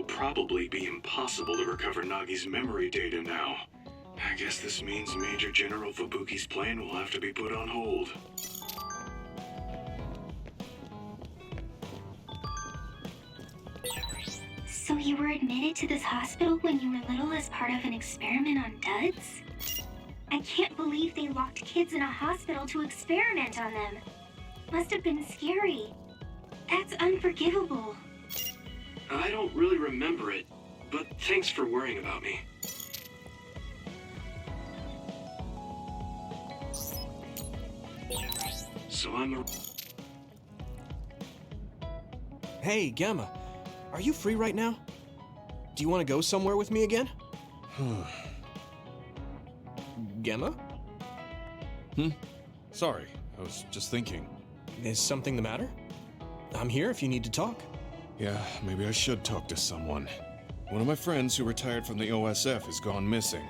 probably be impossible to recover Nagi's memory data now. I guess this means Major General Fubuki's plan will have to be put on hold. So you were admitted to this hospital when you were little as part of an experiment on duds? I can't believe they locked kids in a hospital to experiment on them. Must have been scary. That's unforgivable. I don't really remember it, but thanks for worrying about me. So I'm a... Hey, Gamma. Are you free right now? Do you want to go somewhere with me again? Gamma? Sorry, I was just thinking. Is something the matter? I'm here if you need to talk. Yeah, maybe I should talk to someone. One of my friends who retired from the OSF has gone missing.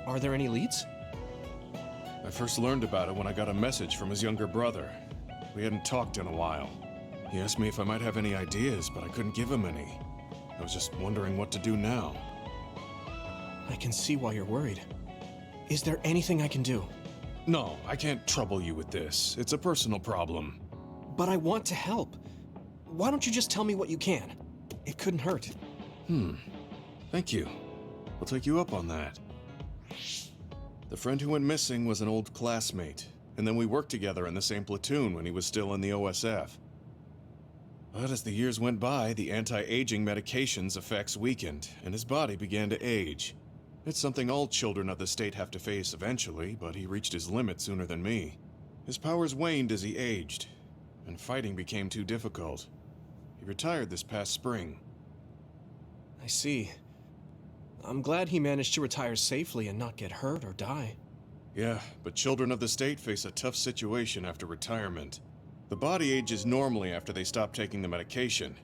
Are there any leads? I first learned about it when I got a message from his younger brother. We hadn't talked in a while. He asked me if I might have any ideas, but I couldn't give him any. I was just wondering what to do now. I can see why you're worried. Is there anything I can do? No, I can't trouble you with this. It's a personal problem. But I want to help. Why don't you just tell me what you can? It couldn't hurt. Thank you. I'll take you up on that. The friend who went missing was an old classmate, and then we worked together in the same platoon when he was still in the OSF. But as the years went by, the anti-aging medication's effects weakened, and his body began to age. It's something all children of the state have to face eventually, but he reached his limit sooner than me. His powers waned as he aged, and fighting became too difficult. He retired this past spring. I see. I'm glad he managed to retire safely and not get hurt or die. Yeah, but children of the state face a tough situation after retirement. The body ages normally after they stop taking the medication,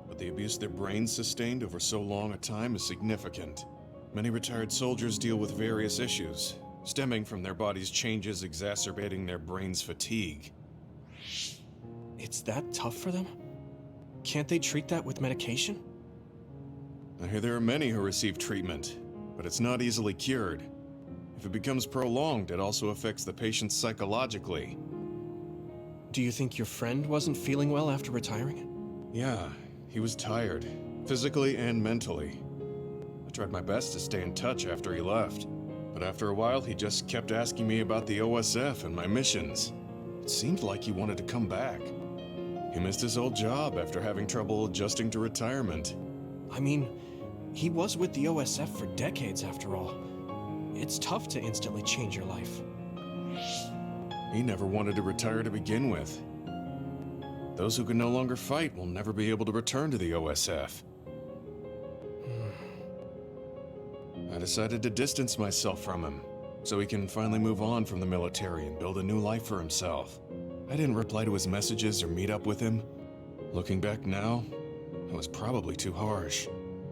but the abuse their brains sustained over so long a time is significant. Many retired soldiers deal with various issues, stemming from their body's changes exacerbating their brain's fatigue. It's that tough for them? Can't they treat that with medication? I hear there are many who receive treatment, but it's not easily cured. If it becomes prolonged, it also affects the patient psychologically. Do you think your friend wasn't feeling well after retiring? Yeah, he was tired, physically and mentally. I tried my best to stay in touch after he left, but after a while he just kept asking me about the OSF and my missions. It seemed like he wanted to come back. He missed his old job after having trouble adjusting to retirement. I mean, he was with the OSF for decades after all. It's tough to instantly change your life. He never wanted to retire to begin with. Those who can no longer fight will never be able to return to the OSF. I decided to distance myself from him, so he can finally move on from the military and build a new life for himself. I didn't reply to his messages or meet up with him. Looking back now, I was probably too harsh.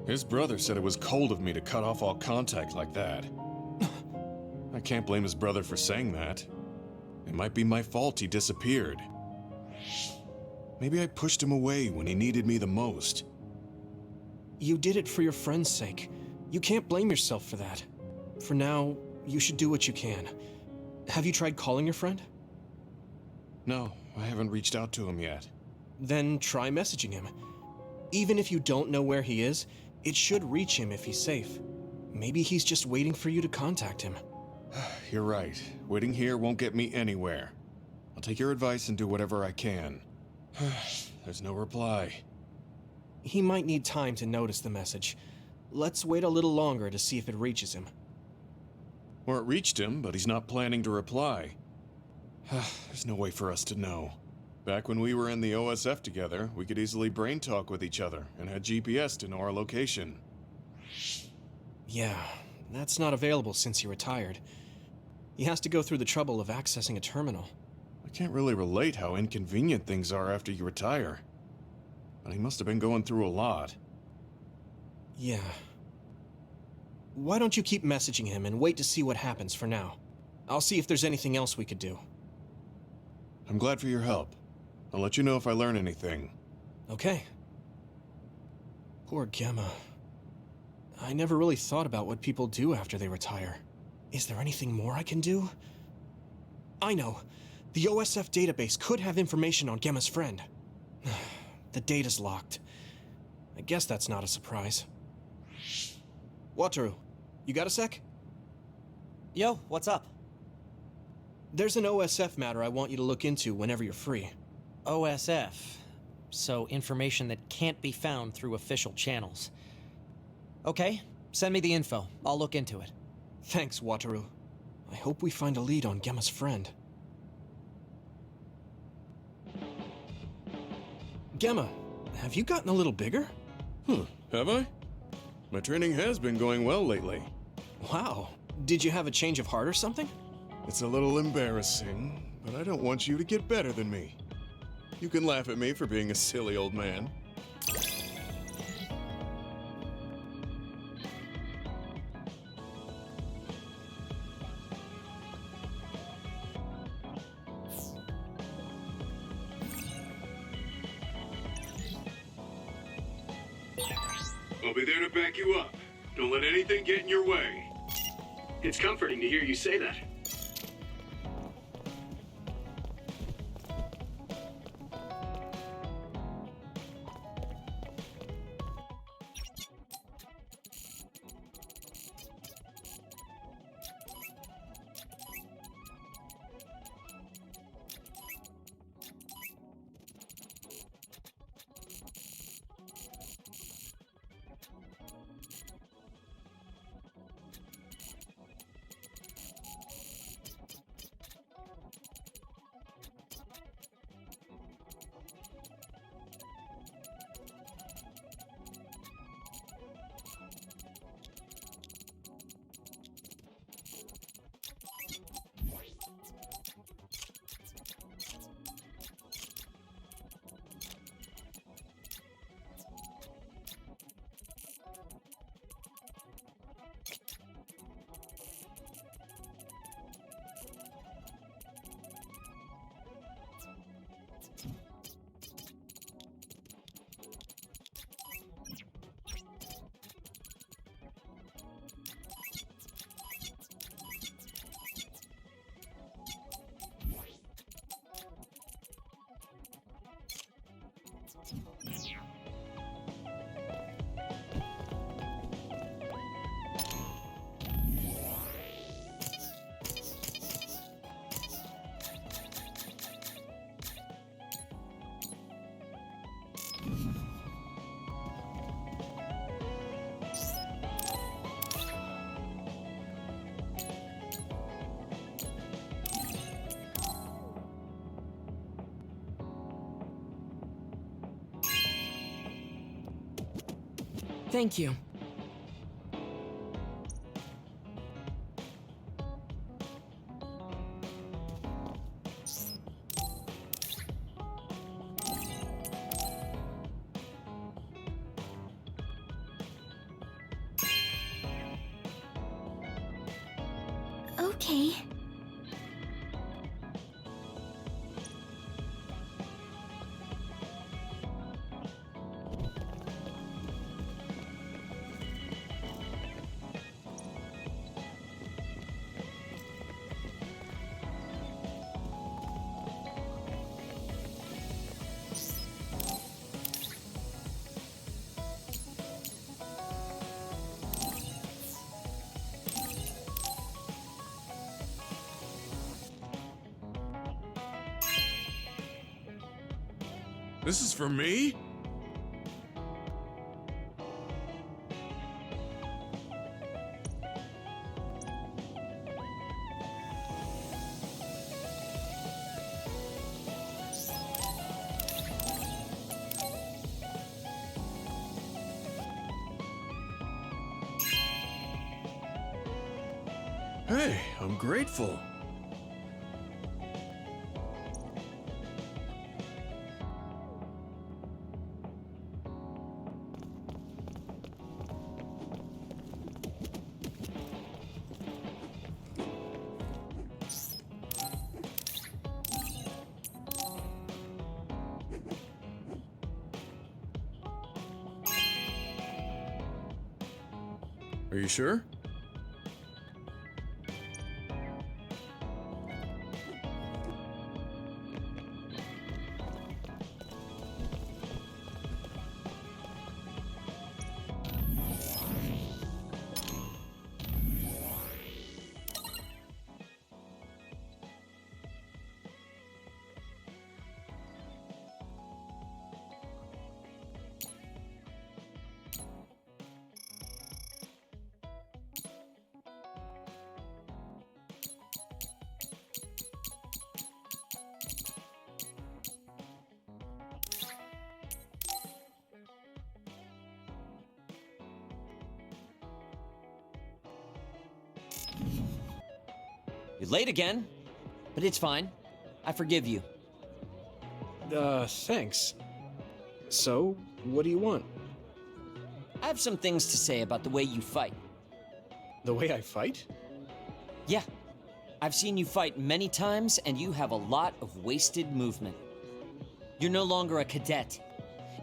His brother said it was cold of me to cut off all contact like that. I can't blame his brother for saying that. It might be my fault he disappeared. Maybe I pushed him away when he needed me the most. You did it for your friend's sake. You can't blame yourself for that. For now, you should do what you can. Have you tried calling your friend? No, I haven't reached out to him yet. Then try messaging him. Even if you don't know where he is, it should reach him if he's safe. Maybe he's just waiting for you to contact him. You're right. Waiting here won't get me anywhere. I'll take your advice and do whatever I can. There's no reply. He might need time to notice the message. Let's wait a little longer to see if it reaches him. Or it reached him, but he's not planning to reply. There's no way for us to know. Back when we were in the OSF together, we could easily brain talk with each other and had GPS to know our location. Yeah, that's not available since he retired. He has to go through the trouble of accessing a terminal. I can't really relate how inconvenient things are after you retire. But he must have been going through a lot. Yeah. Why don't you keep messaging him and wait to see what happens for now? I'll see if there's anything else we could do. I'm glad for your help. I'll let you know if I learn anything. Okay. Poor Gemma. I never really thought about what people do after they retire. Is there anything more I can do? I know. The OSF database could have information on Gemma's friend. The data's locked. I guess that's not a surprise. Wataru, you got a sec? Yo, what's up? There's an OSF matter I want you to look into whenever you're free. OSF. So information that can't be found through official channels. Okay, send me the info. I'll look into it. Thanks, Wataru. I hope we find a lead on Gemma's friend. Gemma, have you gotten a little bigger? Have I? My training has been going well lately. Wow. Did you have a change of heart or something? It's a little embarrassing, but I don't want you to get better than me. You can laugh at me for being a silly old man. I'll be there to back you up. Don't let anything get in your way. It's comforting to hear you say that. Thank you. Okay. This is for me? Hey, I'm grateful. Are you sure? You're late again, but it's fine. I forgive you. Thanks. So, what do you want? I have some things to say about the way you fight. The way I fight? Yeah, I've seen you fight many times, and you have a lot of wasted movement. You're no longer a cadet.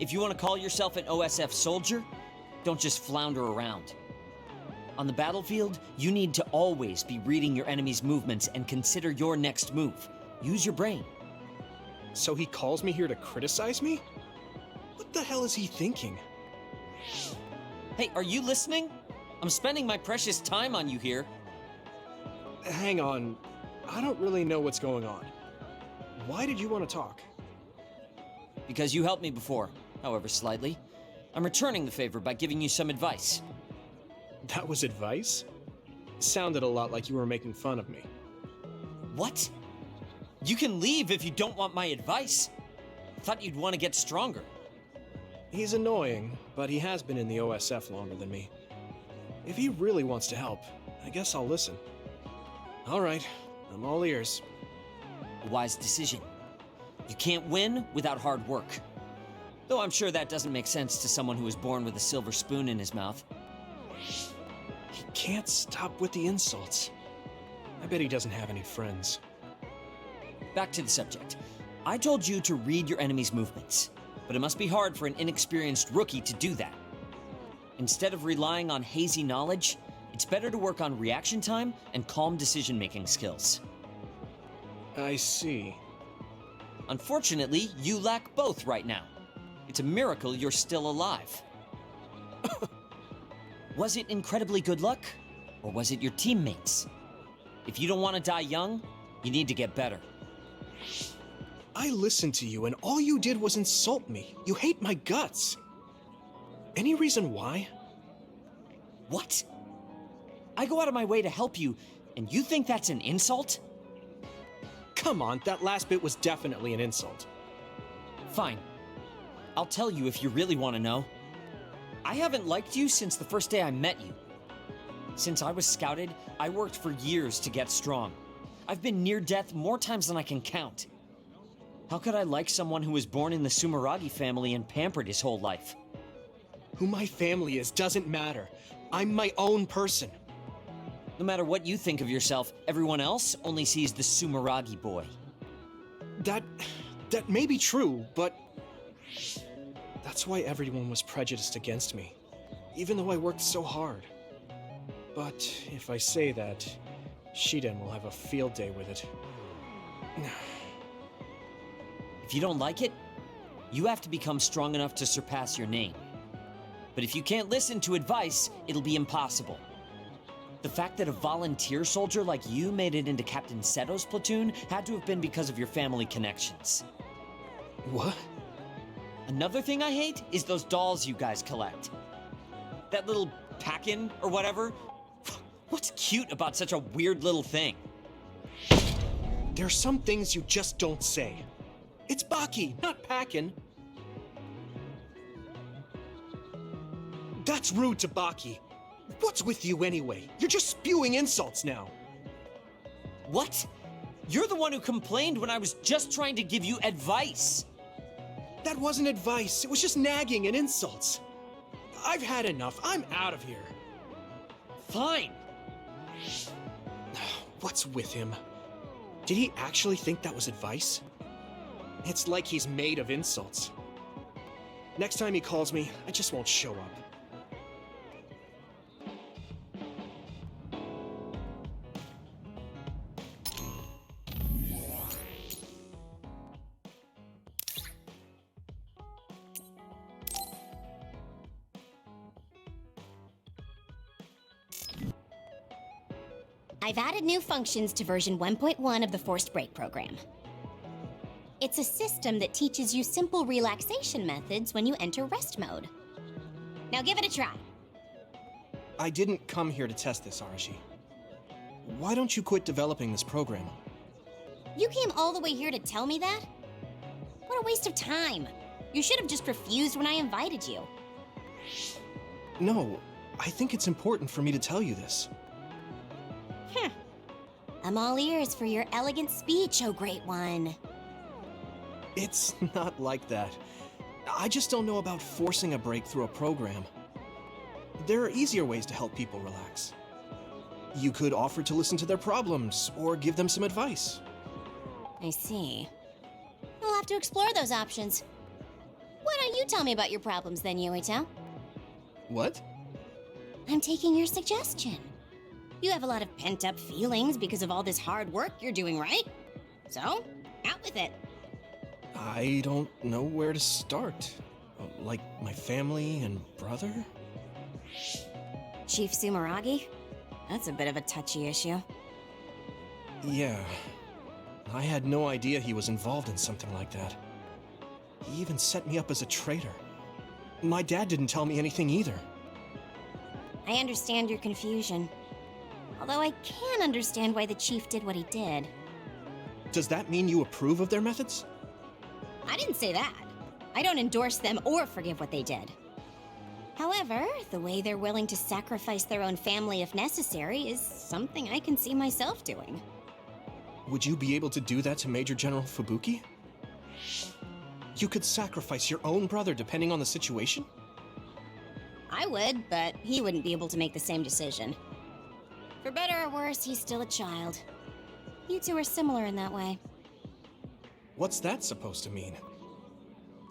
If you want to call yourself an OSF soldier, don't just flounder around. On the battlefield, you need to always be reading your enemy's movements and consider your next move. Use your brain. So he calls me here to criticize me? What the hell is he thinking? Hey, are you listening? I'm spending my precious time on you here. Hang on. I don't really know what's going on. Why did you want to talk? Because you helped me before, however slightly. I'm returning the favor by giving you some advice. That was advice? Sounded a lot like you were making fun of me. What? You can leave if you don't want my advice. Thought you'd want to get stronger. He's annoying, but he has been in the OSF longer than me. If he really wants to help, I guess I'll listen. All right, I'm all ears. A wise decision. You can't win without hard work. Though I'm sure that doesn't make sense to someone who was born with a silver spoon in his mouth. He can't stop with the insults. I bet he doesn't have any friends. Back to the subject. I told you to read your enemy's movements, but it must be hard for an inexperienced rookie to do that. Instead of relying on hazy knowledge, it's better to work on reaction time and calm decision-making skills. I see. Unfortunately, you lack both right now. It's a miracle you're still alive. Was it incredibly good luck, or was it your teammates? If you don't want to die young, you need to get better. I listened to you and all you did was insult me. You hate my guts. Any reason why? What? I go out of my way to help you, and you think that's an insult? Come on, that last bit was definitely an insult. Fine. I'll tell you if you really want to know. I haven't liked you since the first day I met you. Since I was scouted, I worked for years to get strong. I've been near death more times than I can count. How could I like someone who was born in the Sumeragi family and pampered his whole life? Who my family is doesn't matter. I'm my own person. No matter what you think of yourself, everyone else only sees the Sumeragi boy. That may be true, but that's why everyone was prejudiced against me, even though I worked so hard. But if I say that, Shiden will have a field day with it. If you don't like it, you have to become strong enough to surpass your name. But if you can't listen to advice, it'll be impossible. The fact that a volunteer soldier like you made it into Captain Seto's platoon had to have been because of your family connections. What? Another thing I hate is those dolls you guys collect. That little pack-in or whatever. What's cute about such a weird little thing? There's some things you just don't say. It's Baki, not Packin. That's rude to Baki. What's with you anyway? You're just spewing insults now. What? You're the one who complained when I was just trying to give you advice. That wasn't advice. It was just nagging and insults. I've had enough. I'm out of here. Fine. What's with him? Did he actually think that was advice? It's like he's made of insults. Next time he calls me, I just won't show up. I've added new functions to version 1.1 of the Forced Break program. It's a system that teaches you simple relaxation methods when you enter rest mode. Now give it a try. I didn't come here to test this, Arashi. Why don't you quit developing this program? You came all the way here to tell me that? What a waste of time. You should have just refused when I invited you. No, I think it's important for me to tell you this. I'm all ears for your elegant speech, oh great one. It's not like that. I just don't know about forcing a break through a program. There are easier ways to help people relax. You could offer to listen to their problems, or give them some advice. I see. I'll have to explore those options. Why don't you tell me about your problems then, Yuito? What? I'm taking your suggestion. You have a lot of pent-up feelings because of all this hard work you're doing, right? So, out with it. I don't know where to start. Like my family and brother? Chief Sumeragi? That's a bit of a touchy issue. Yeah. I had no idea he was involved in something like that. He even set me up as a traitor. My dad didn't tell me anything either. I understand your confusion. Although I can understand why the chief did what he did. Does that mean you approve of their methods? I didn't say that. I don't endorse them or forgive what they did. However, the way they're willing to sacrifice their own family if necessary is something I can see myself doing. Would you be able to do that to Major General Fubuki? You could sacrifice your own brother depending on the situation? I would, but he wouldn't be able to make the same decision. For better or worse, he's still a child. You two are similar in that way. What's that supposed to mean?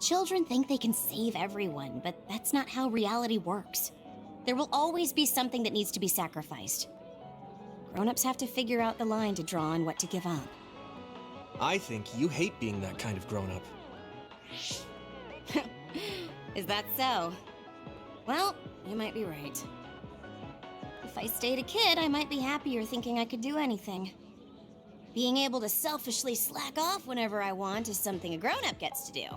Children think they can save everyone, but that's not how reality works. There will always be something that needs to be sacrificed. Grown-ups have to figure out the line to draw on what to give up. I think you hate being that kind of grown-up. Is that so? Well, you might be right. If I stayed a kid, I might be happier thinking I could do anything. Being able to selfishly slack off whenever I want is something a grown-up gets to do.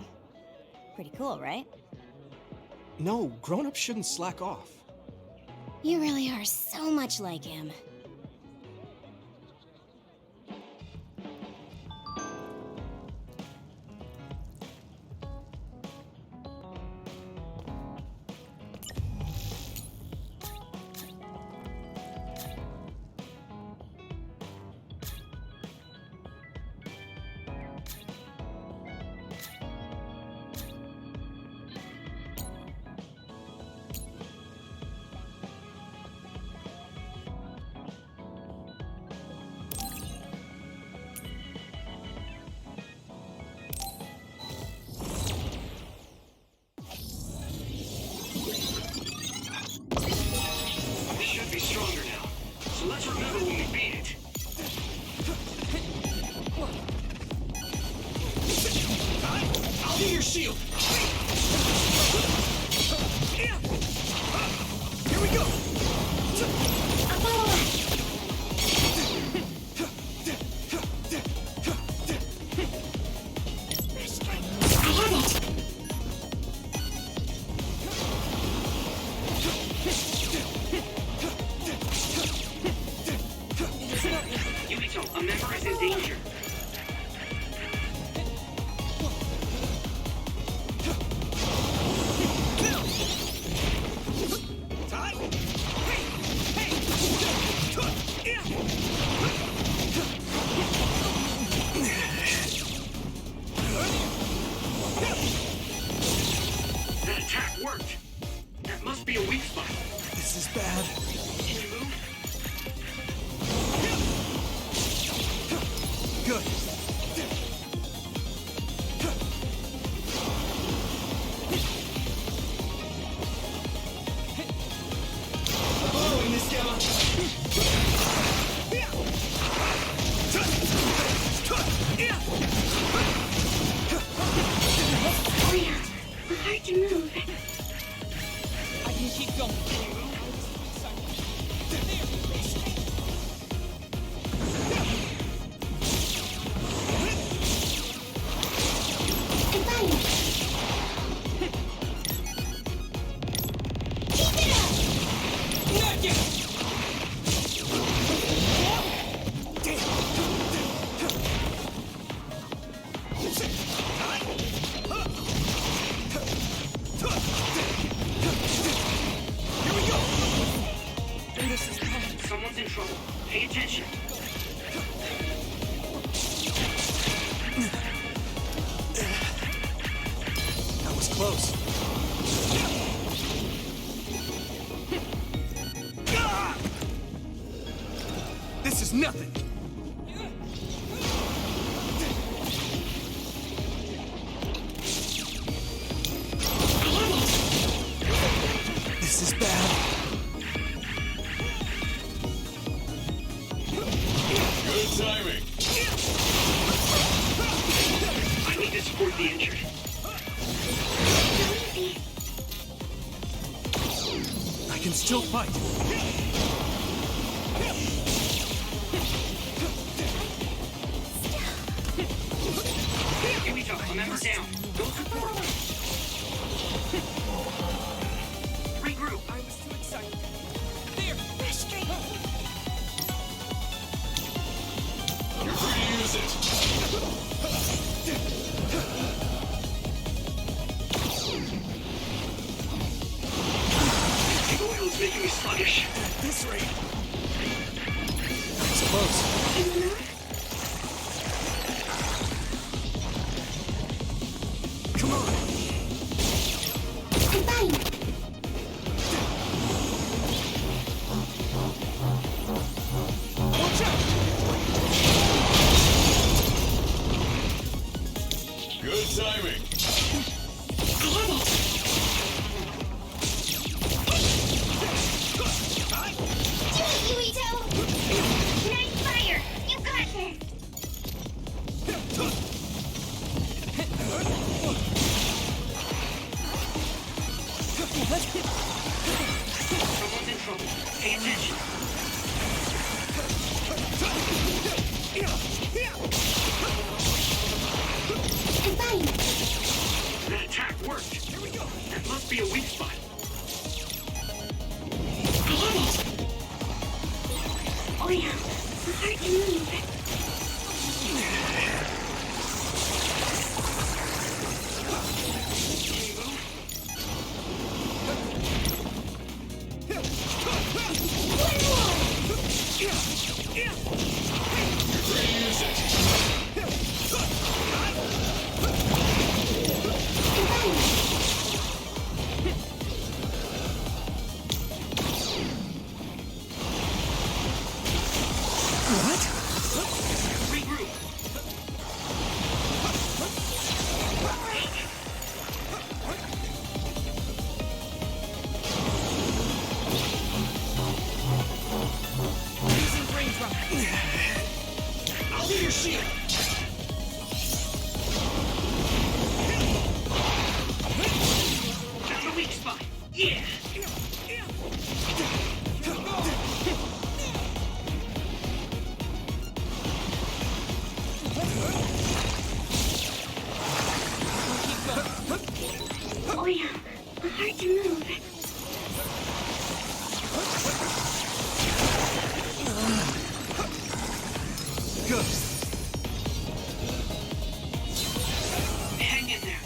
Pretty cool, right? No, grown-ups shouldn't slack off. You really are so much like him. Stronger now. So let's remember when we beat it. I'll be your shield. Here we go. Yuito, a member is in danger. That attack worked. That must be a weak spot. This is bad. Can you move? Good. close. This is nothing. This is bad. Good timing. I need to support the injured. I can still fight. Yuito, remember down. Go support. Regroup. I was too excited. You're free to use it. The oil is making me sluggish. At this rate. It's close. Come on. I'm fine. Watch out! Good timing. I have it. Do it, Yuito! Nice fire! You got this! Someone's in trouble. Pay attention. I'm fine. That attack worked. Here we go. That must be a weak spot. I have it. Oh yeah, hard to move. Regroup. Using brain drop. I'll be your shield. That's a weak spot. Yeah. Oh yeah, hard to move. Good. Hang in there.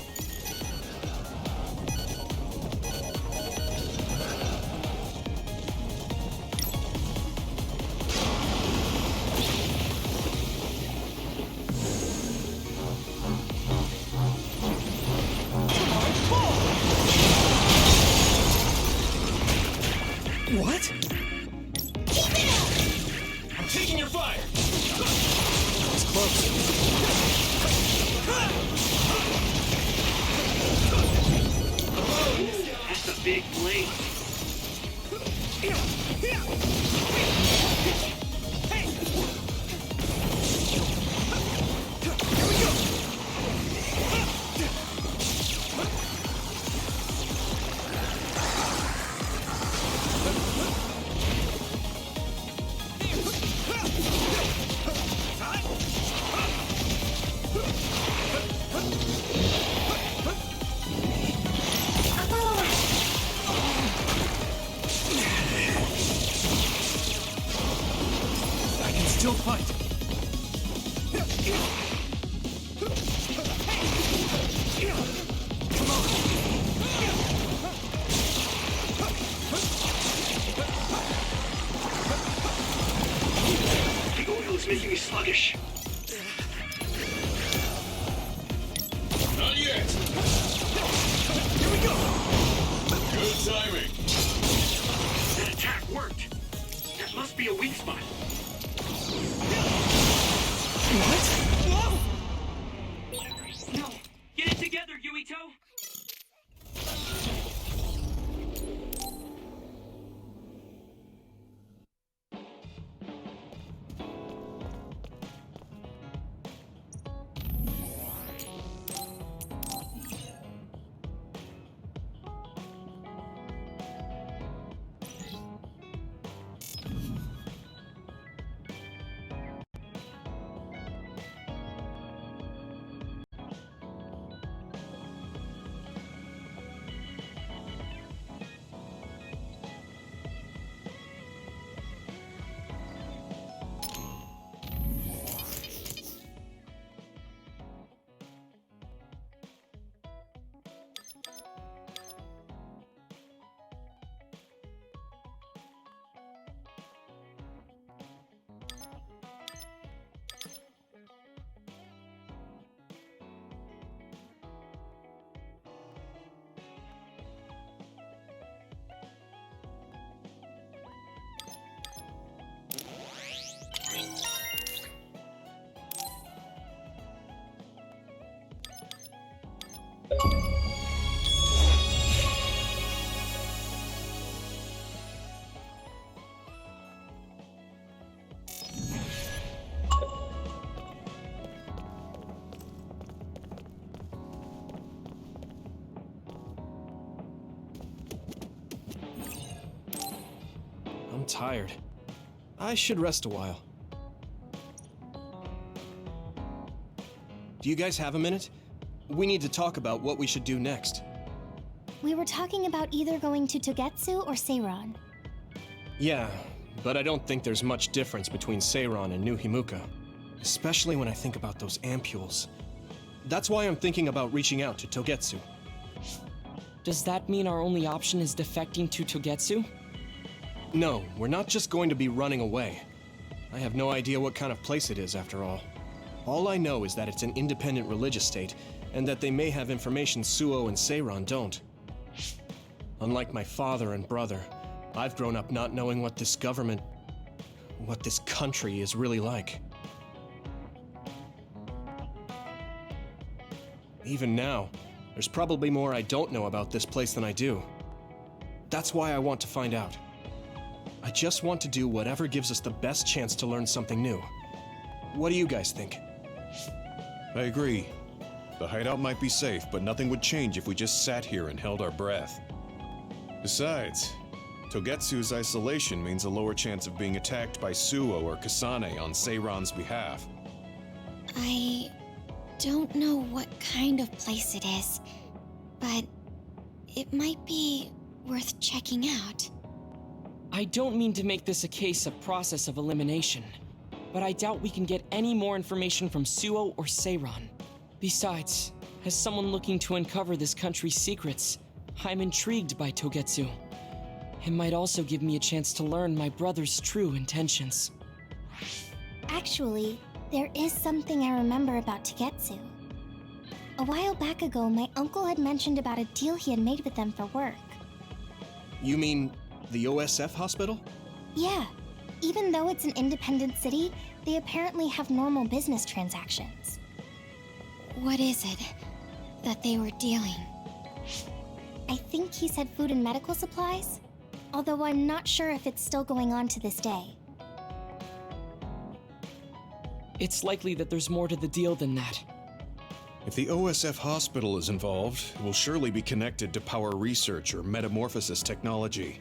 What? I'm taking your fire. It's close. That's a big blade. I can still fight. Come on. The oil is making me sluggish. Not yet. timing! That attack worked! That must be a weak spot. No! Get it together, Yuito! I'm tired. I should rest a while. Do you guys have a minute? We need to talk about what we should do next. We were talking about either going to Togetsu or Seiron. Yeah, but I don't think there's much difference between Seiron and New Himuka. Especially when I think about those ampules. That's why I'm thinking about reaching out to Togetsu. Does that mean our only option is defecting to Togetsu? No, we're not just going to be running away. I have no idea what kind of place it is, after all. All I know is that it's an independent religious state, and that they may have information Suo and Seiron don't. Unlike my father and brother, I've grown up not knowing what this government, what this country is really like. Even now, there's probably more I don't know about this place than I do. That's why I want to find out. I just want to do whatever gives us the best chance to learn something new. What do you guys think? I agree. The hideout might be safe, but nothing would change if we just sat here and held our breath. Besides, Togetsu's isolation means a lower chance of being attacked by Suo or Kasane on Seiron's behalf. I don't know what kind of place it is, but it might be worth checking out. I don't mean to make this a case of process of elimination, but I doubt we can get any more information from Suo or Seiron. Besides, as someone looking to uncover this country's secrets, I'm intrigued by Togetsu. It might also give me a chance to learn my brother's true intentions. Actually, there is something I remember about Togetsu. A while back ago, my uncle had mentioned about a deal he had made with them for work. You mean the OSF hospital? Yeah. Even though it's an independent city, they apparently have normal business transactions. What is it that they were dealing? I think he said food and medical supplies, although I'm not sure if it's still going on to this day. It's likely that there's more to the deal than that. If the OSF hospital is involved, it will surely be connected to power research or metamorphosis technology.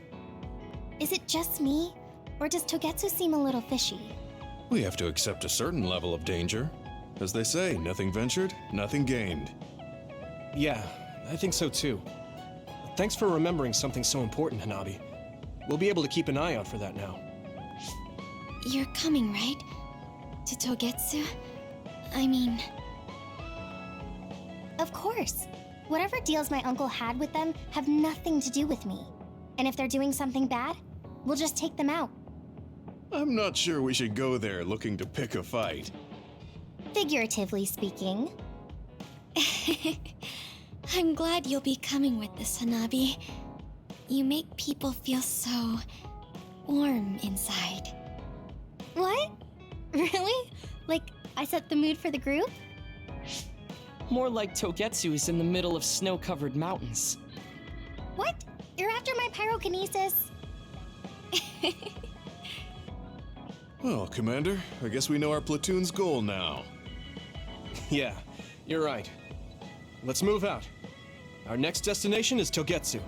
Is it just me, or does Togetsu seem a little fishy? We have to accept a certain level of danger. As they say, nothing ventured, nothing gained. Yeah, I think so too. Thanks for remembering something so important, Hanabi. We'll be able to keep an eye out for that now. You're coming, right? To Togetsu? I mean... Of course. Whatever deals my uncle had with them have nothing to do with me. And if they're doing something bad, we'll just take them out. I'm not sure we should go there looking to pick a fight. Figuratively speaking. I'm glad you'll be coming with us, Hanabi. You make people feel so warm inside. What? Really? Like, I set the mood for the group? More like Togetsu is in the middle of snow-covered mountains. What? You're after my pyrokinesis? Well, Commander, I guess we know our platoon's goal now. Yeah, you're right. Let's move out. Our next destination is Togetsu.